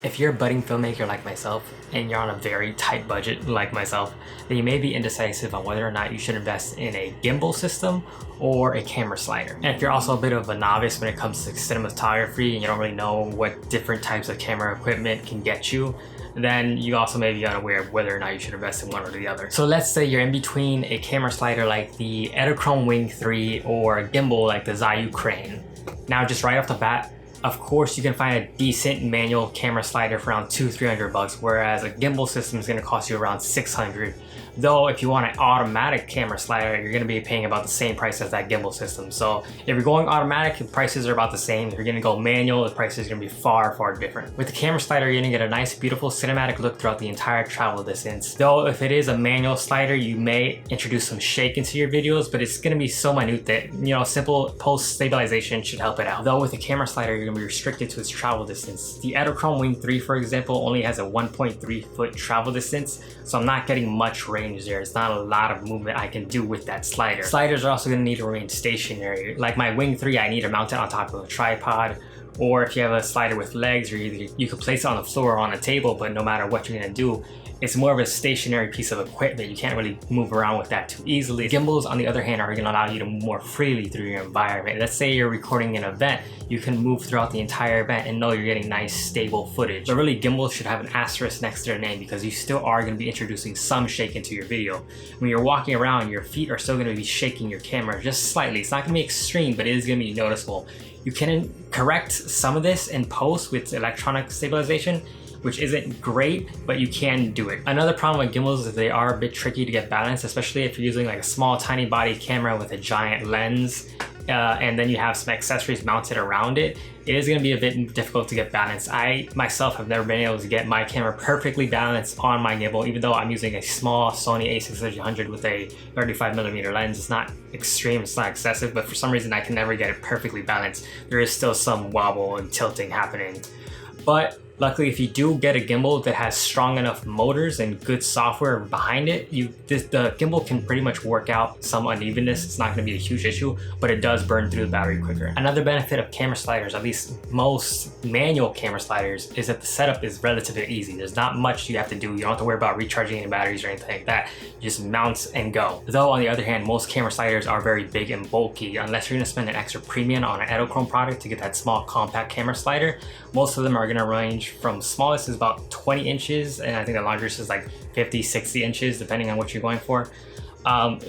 If you're a budding filmmaker like myself, and you're on a very tight budget like myself, then you may be indecisive on whether or not you should invest in a gimbal system or a camera slider. And if you're also a bit of a novice when it comes to cinematography and you don't really know what different types of camera equipment can get you, then you also may be unaware of whether or not you should invest in one or the other. So let's say you're in between a camera slider like the Edelkrone Wing 3 or a gimbal like the Zhiyun Crane. Now, just right off the bat, of course, you can find a decent manual camera slider for around $200-300, whereas a gimbal system is going to cost you around $600. Though, if you want an automatic camera slider, you're going to be paying about the same price as that gimbal system. So, if you're going automatic, the prices are about the same. If you're going to go manual, the prices are going to be far, far different. With the camera slider, you're going to get a nice, beautiful cinematic look throughout the entire travel distance. Though, if it is a manual slider, you may introduce some shake into your videos, but it's going to be so minute that, simple post stabilization should help it out. Though, with a camera slider, you're going to be restricted to its travel distance. The Edelkrone Wing 3, for example, only has a 1.3 foot travel distance, so I'm not getting much range there. It's not a lot of movement I can do with that slider. Sliders are also going to need to remain stationary. Like my Wing 3, I need to mount it on top of a tripod, or if you have a slider with legs, you can place it on the floor or on a table, but no matter what you're going to do, it's more of a stationary piece of equipment. You can't really move around with that too easily. Gimbals, on the other hand, are going to allow you to move more freely through your environment. Let's say you're recording an event, you can move throughout the entire event and know you're getting nice, stable footage. But really, gimbals should have an asterisk next to their name because you still are going to be introducing some shake into your video. When you're walking around, your feet are still going to be shaking your camera just slightly. It's not going to be extreme, but it is going to be noticeable. You can correct some of this in post with electronic stabilization, which isn't great, but you can do it. Another problem with gimbals is they are a bit tricky to get balanced, especially if you're using like a small tiny body camera with a giant lens, and then you have some accessories mounted around it. It is going to be a bit difficult to get balanced. I myself have never been able to get my camera perfectly balanced on my gimbal, even though I'm using a small Sony a6300 with a 35mm lens. It's not extreme, it's not excessive, but for some reason I can never get it perfectly balanced. There is still some wobble and tilting happening. But luckily, if you do get a gimbal that has strong enough motors and good software behind it, the gimbal can pretty much work out some unevenness. It's not going to be a huge issue, but it does burn through the battery quicker. Another benefit of camera sliders, at least most manual camera sliders, is that the setup is relatively easy. There's not much you have to do. You don't have to worry about recharging any batteries or anything like that. You just mount and go. Though, on the other hand, most camera sliders are very big and bulky. Unless you're going to spend an extra premium on an Edelkrone product to get that small compact camera slider, most of them are going to range from smallest is about 20 inches, and I think the largest is like 50-60 inches depending on what you're going for.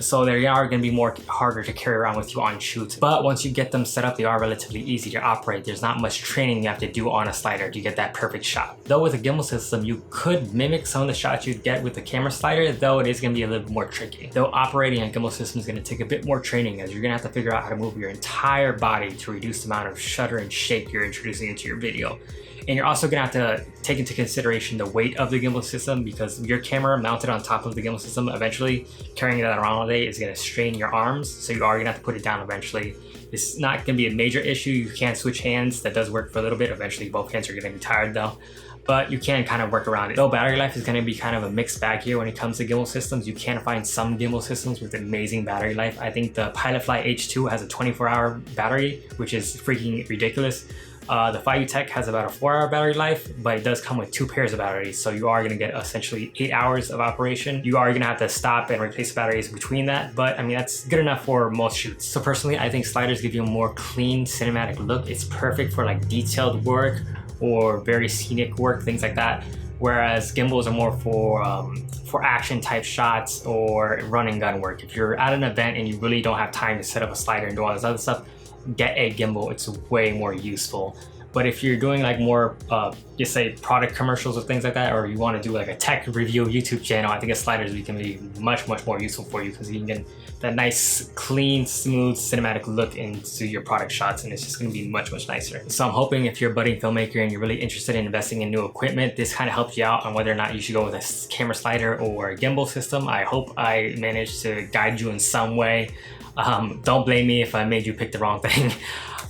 So they are going to be more harder to carry around with you on shoots, but once you get them set up, they are relatively easy to operate. There's not much training you have to do on a slider to get that perfect shot. Though with a gimbal system, you could mimic some of the shots you'd get with the camera slider, though it is going to be a little more tricky. Though operating a gimbal system is going to take a bit more training, as you're going to have to figure out how to move your entire body to reduce the amount of shudder and shake you're introducing into your video. And you're also gonna have to take into consideration the weight of the gimbal system, because your camera mounted on top of the gimbal system, eventually carrying that around all day is gonna strain your arms. So you are gonna have to put it down eventually. It's not gonna be a major issue. You can switch hands. That does work for a little bit. Eventually both hands are gonna be tired though, but you can kind of work around it. Though battery life is gonna be kind of a mixed bag here when it comes to gimbal systems. You can find some gimbal systems with amazing battery life. I think the Pilotfly H2 has a 24-hour battery, which is freaking ridiculous. The Fiutech has about a 4-hour battery life, but it does come with 2 pairs of batteries, so you are going to get essentially 8 hours of operation. You are going to have to stop and replace batteries between that, but I mean, that's good enough for most shoots. So personally, I think sliders give you a more clean cinematic look. It's perfect for like detailed work or very scenic work, things like that. Whereas gimbals are more for action type shots or run and gun work. If you're at an event and you really don't have time to set up a slider and do all this other stuff, get a gimbal. It's way more useful. But if you're doing like more just say product commercials or things like that, or you want to do like a tech review YouTube channel, I think a slider can be much more useful for you, because you can get that nice, clean, smooth cinematic look into your product shots, and it's just going to be much nicer. So I'm hoping if you're a budding filmmaker and you're really interested in investing in new equipment, this kind of helps you out on whether or not you should go with a camera slider or a gimbal system. I hope I managed to guide you in some way. Don't blame me if I made you pick the wrong thing.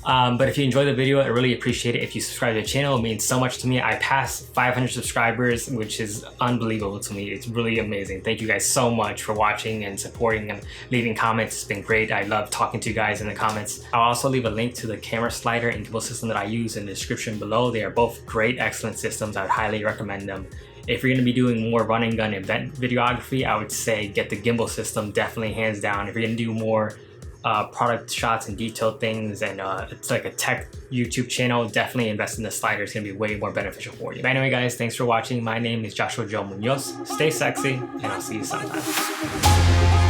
But if you enjoyed the video, I really appreciate it if you subscribe to the channel. It means so much to me. I passed 500 subscribers, which is unbelievable to me. It's really amazing. Thank you guys so much for watching and supporting and leaving comments. It's been great. I love talking to you guys in the comments. I'll also leave a link to the camera slider and gimbal system that I use in the description below. They are both great, excellent systems. I would highly recommend them. If you're going to be doing more run and gun event videography, I would say get the gimbal system, definitely hands down. If you're going to do more product shots and detailed things and it's like a tech YouTube channel, definitely invest in the slider. It's going to be way more beneficial for you. But anyway guys, thanks for watching. My name is Joshua Joe Munoz. Stay sexy and I'll see you sometime.